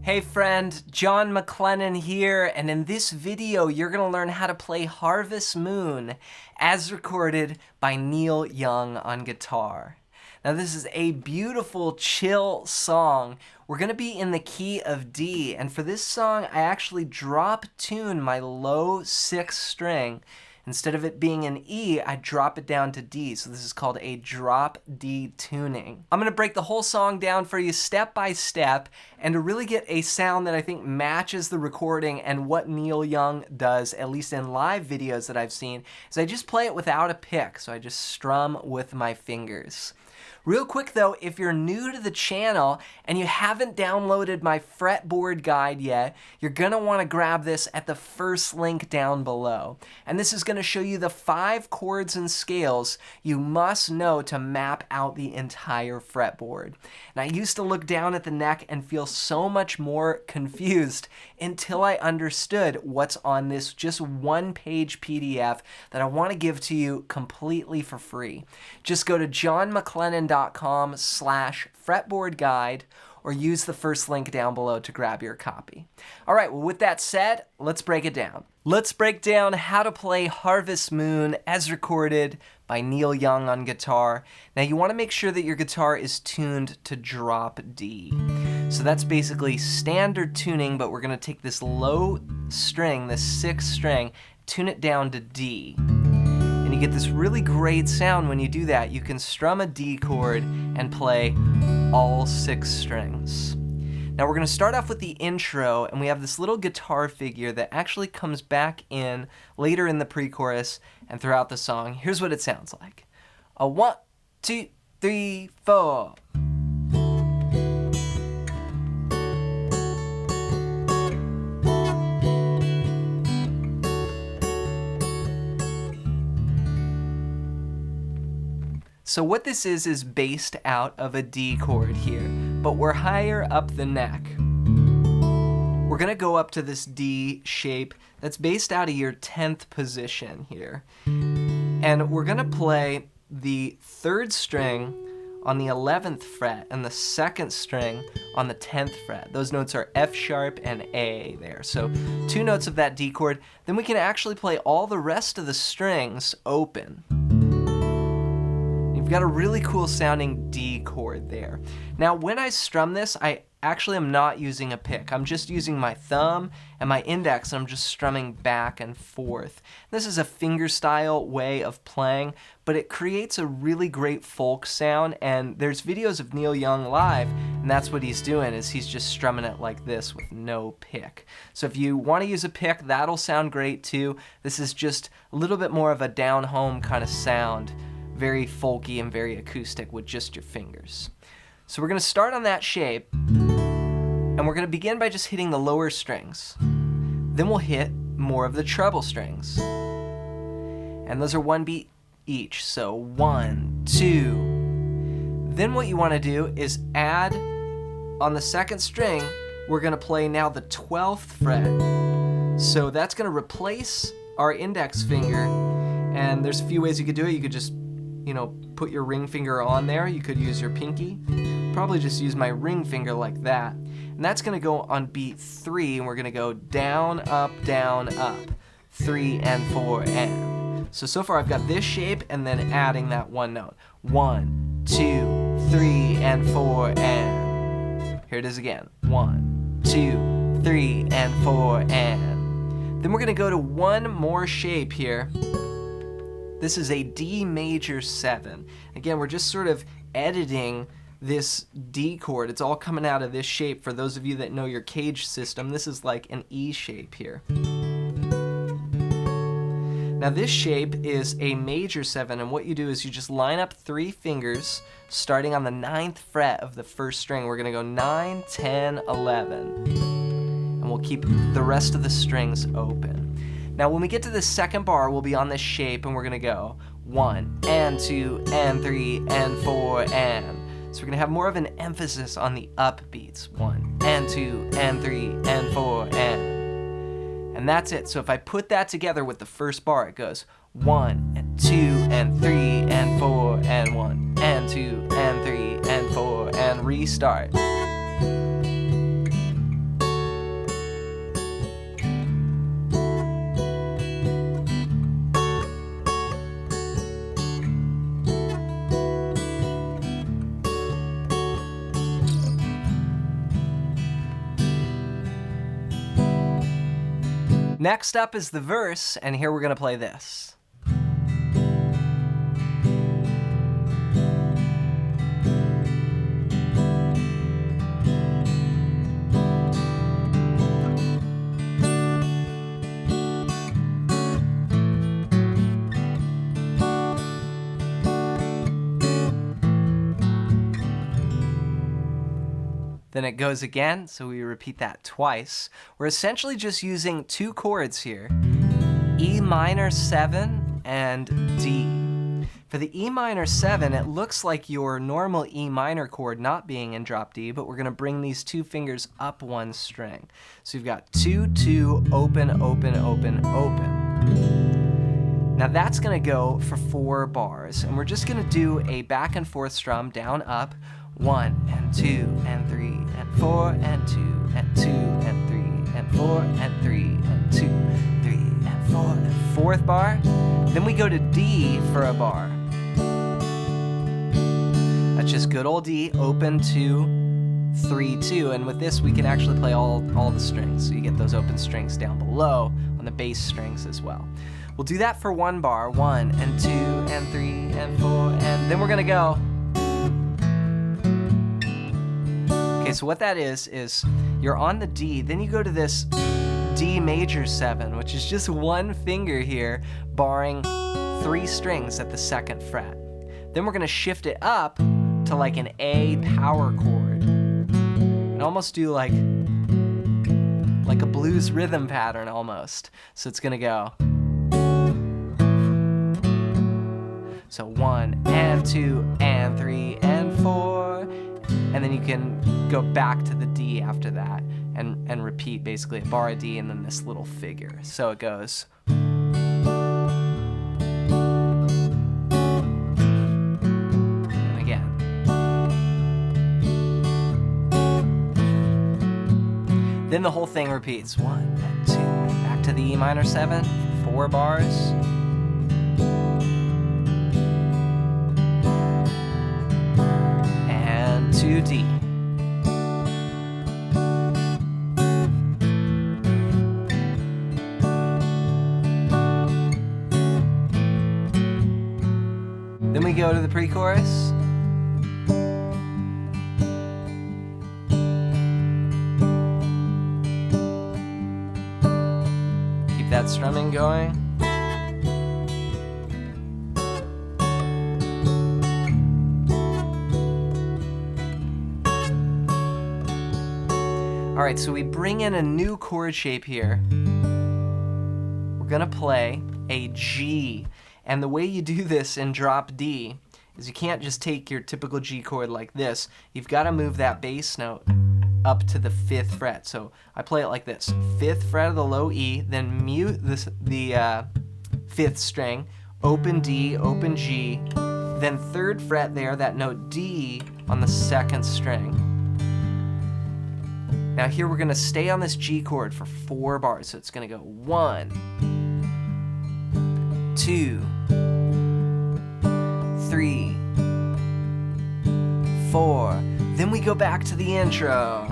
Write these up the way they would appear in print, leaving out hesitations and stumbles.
Hey friend, John MacLennan here, and in this video you're going to learn how to play Harvest Moon as recorded by Neil Young on guitar. Now this is a beautiful, chill song. We're going to be in the key of D, and for this song I actually drop tune my low 6th string. Instead of it being an E, I drop it down to D, so this is called a drop D tuning. I'm gonna break the whole song down for you step by step, and to really get a sound that I think matches the recording and what Neil Young does, at least in live videos that I've seen, is I just play it without a pick, so I just strum with my fingers. Real quick though, if you're new to the channel and you haven't downloaded my fretboard guide yet, you're gonna wanna grab this at the first link down below. And this is gonna show you the 5 chords and scales you must know to map out the entire fretboard. And I used to look down at the neck and feel so much more confused until I understood what's on this just 1-page PDF that I wanna give to you completely for free. Just go to johnmaclennan.com/fretboard guide or use the first link down below to grab your copy. All right, well with that said, let's break it down. Let's break down how to play Harvest Moon as recorded by Neil Young on guitar. Now you want to make sure that your guitar is tuned to drop D. So that's basically standard tuning, but we're going to take this low string, this 6th string, tune it down to D. And you get this really great sound when you do that. You can strum a D chord and play all 6 strings. Now we're going to start off with the intro, and we have this little guitar figure that actually comes back in later in the pre-chorus and throughout the song. Here's what it sounds like. A 1, 2, 3, 4. So what this is based out of a D chord here, but we're higher up the neck. We're gonna go up to this D shape that's based out of your 10th position here. And we're gonna play the 3rd string on the 11th fret and the 2nd string on the 10th fret. Those notes are F sharp and A there. So 2 notes of that D chord. Then we can actually play all the rest of the strings open. You've got a really cool sounding D chord there. Now when I strum this, I actually am not using a pick. I'm just using my thumb and my index, and I'm just strumming back and forth. This is a fingerstyle way of playing, but it creates a really great folk sound, and there's videos of Neil Young live, and that's what he's doing, is he's just strumming it like this with no pick. So if you want to use a pick, that'll sound great too. This is just a little bit more of a down-home kind of sound. Very folky and very acoustic with just your fingers. So we're going to start on that shape, and we're going to begin by just hitting the lower strings. Then we'll hit more of the treble strings. And those are 1 beat each, so 1, 2. Then what you want to do is add, on the 2nd string, we're going to play now the 12th fret. So that's going to replace our index finger, and there's a few ways you could do it. You could just put your ring finger on there. You could use your pinky. Probably just use my ring finger like that. And that's gonna go on beat 3, and we're gonna go down, up, 3 and 4 and. So far I've got this shape and then adding that 1 note. 1, 2, 3 and 4 and. Here it is again. 1, 2, 3 and 4 and. Then we're gonna go to one more shape here. This is a D major 7. Again, we're just sort of editing this D chord. It's all coming out of this shape. For those of you that know your cage system, this is like an E shape here. Now this shape is a major 7, and what you do is you just line up 3 fingers starting on the 9th fret of the 1st string. We're gonna go 9, 10, 11. And we'll keep the rest of the strings open. Now when we get to the 2nd bar, we'll be on this shape, and we're gonna go 1 and 2 and 3 and 4 and. So we're gonna have more of an emphasis on the upbeats. 1 and 2 and 3 and 4 and that's it. So if I put that together with the 1st bar, it goes 1 and 2 and 3 and 4 and 1 and 2 and 3 and 4 and restart. Next up is the verse, and here we're going to play this. Then it goes again, so we repeat that twice. We're essentially just using two chords here, E minor 7 and D. For the E minor 7, it looks like your normal E minor chord not being in drop D, but we're going to bring these two fingers up one string. So you've got 2, 2, open, open, open, open. Now that's going to go for 4 bars, and we're just going to do a back and forth strum, down, up, 1 and 2 and 3 and 4 and 2 and 2 and 3 and 4 and 3 and 2, 3 and 4 and 4th bar. Then we go to D for a bar. That's just good old D, open 2, 3, 2, and with this we can actually play all the strings. So you get those open strings down below on the bass strings as well. We'll do that for 1 bar, 1 and 2 and 3 and 4, and then we're gonna go. Okay, so what that is you're on the D, then you go to this D major 7, which is just one finger here, barring 3 strings at the 2nd fret. Then we're gonna shift it up to like an A power chord, and almost do like a blues rhythm pattern almost. So it's gonna go. So 1 and 2 and 3 and 4, and then you can go back to the D after that and repeat basically a bar of D and then this little figure. So it goes. And again. Then the whole thing repeats. 1 and 2. Back to the E minor 7, 4 bars. And 2 D. Then we go to the pre-chorus. Keep that strumming going. All right, so we bring in a new chord shape here. We're gonna play a G. And the way you do this in drop D is you can't just take your typical G chord like this. You've got to move that bass note up to the 5th fret. So I play it like this. 5th fret of the low E, then mute the 5th string, open D, open G, then 3rd fret there, that note D on the 2nd string. Now here we're going to stay on this G chord for 4 bars. So it's going to go 1, 2, 3, 4. Then we go back to the intro.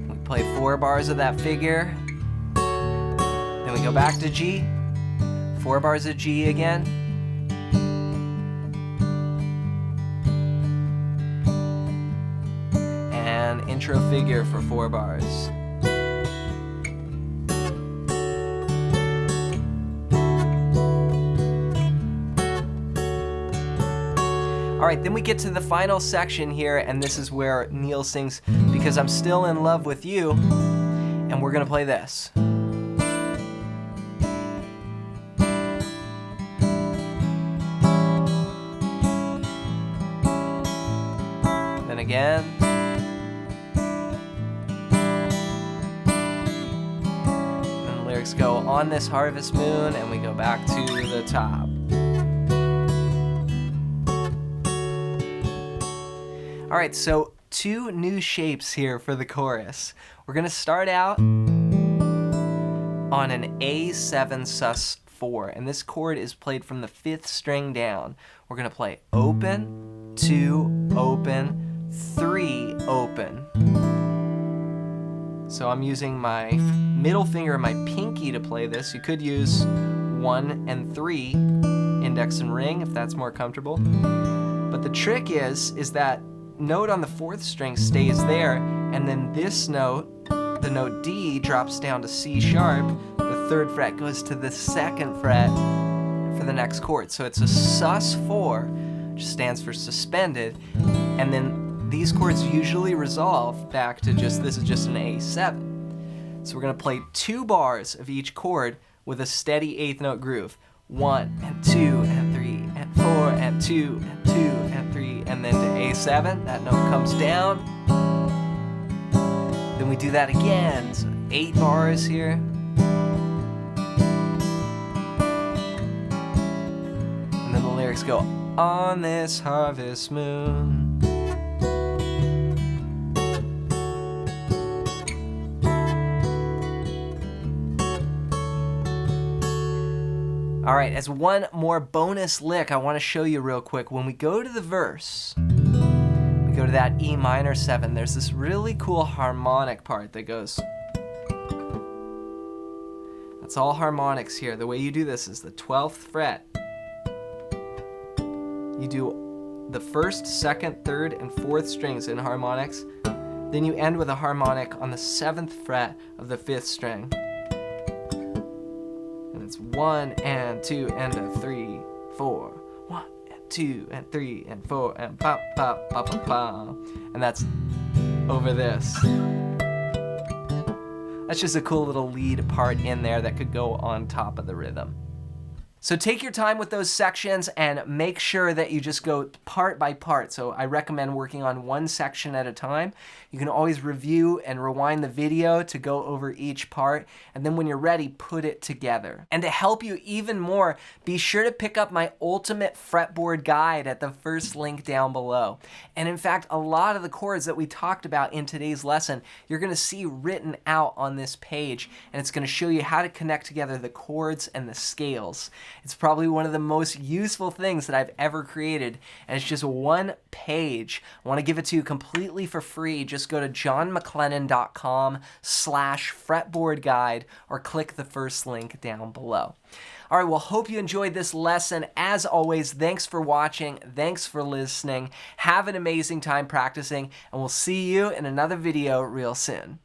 We play 4 bars of that figure. Then we go back to G. 4 bars of G again. And intro figure for 4 bars. All right, then we get to the final section here, and this is where Neil sings Because I'm Still in Love with You, and we're gonna play this. Then again. And the lyrics go, on this harvest moon, and we go back to the top. All right, so 2 new shapes here for the chorus. We're gonna start out on an A7 sus4, and this chord is played from the 5th string down. We're gonna play open, 2, open, 3, open. So I'm using my middle finger and my pinky to play this. You could use 1 and 3, index and ring, if that's more comfortable. But the trick is that note on the 4th string stays there, and then this note, the note D, drops down to C sharp. The 3rd fret goes to the 2nd fret for the next chord. So it's a sus4, which stands for suspended, and then these chords usually resolve back to this is just an A7. So we're gonna play 2 bars of each chord with a steady 8th note groove. 1 and 2 and 3 and 4 and 2 and 2 and 3, and then to A7, that note comes down. Then we do that again, so 8 bars here. And then the lyrics go, on this harvest moon. All right, as one more bonus lick I want to show you real quick, when we go to the verse, we go to that E minor 7, there's this really cool harmonic part that goes. That's all harmonics here. The way you do this is the 12th fret. You do the 1st, 2nd, 3rd, and 4th strings in harmonics. Then you end with a harmonic on the 7th fret of the 5th string. And it's 1 and 2 and a 3, 4. 1 and 2 and 3 and 4 and pop, pop, pop, pop, pop. And that's over this. That's just a cool little lead part in there that could go on top of the rhythm. So take your time with those sections and make sure that you just go part by part. So I recommend working on one section at a time. You can always review and rewind the video to go over each part, and then when you're ready, put it together. And to help you even more, be sure to pick up my ultimate fretboard guide at the first link down below. And in fact, a lot of the chords that we talked about in today's lesson, you're gonna see written out on this page, and it's gonna show you how to connect together the chords and the scales. It's probably one of the most useful things that I've ever created, and it's just one page. I want to give it to you completely for free. Just go to johnmaclennan.com/fretboard guide or click the first link down below. All right, well, hope you enjoyed this lesson. As always, thanks for watching. Thanks for listening. Have an amazing time practicing, and we'll see you in another video real soon.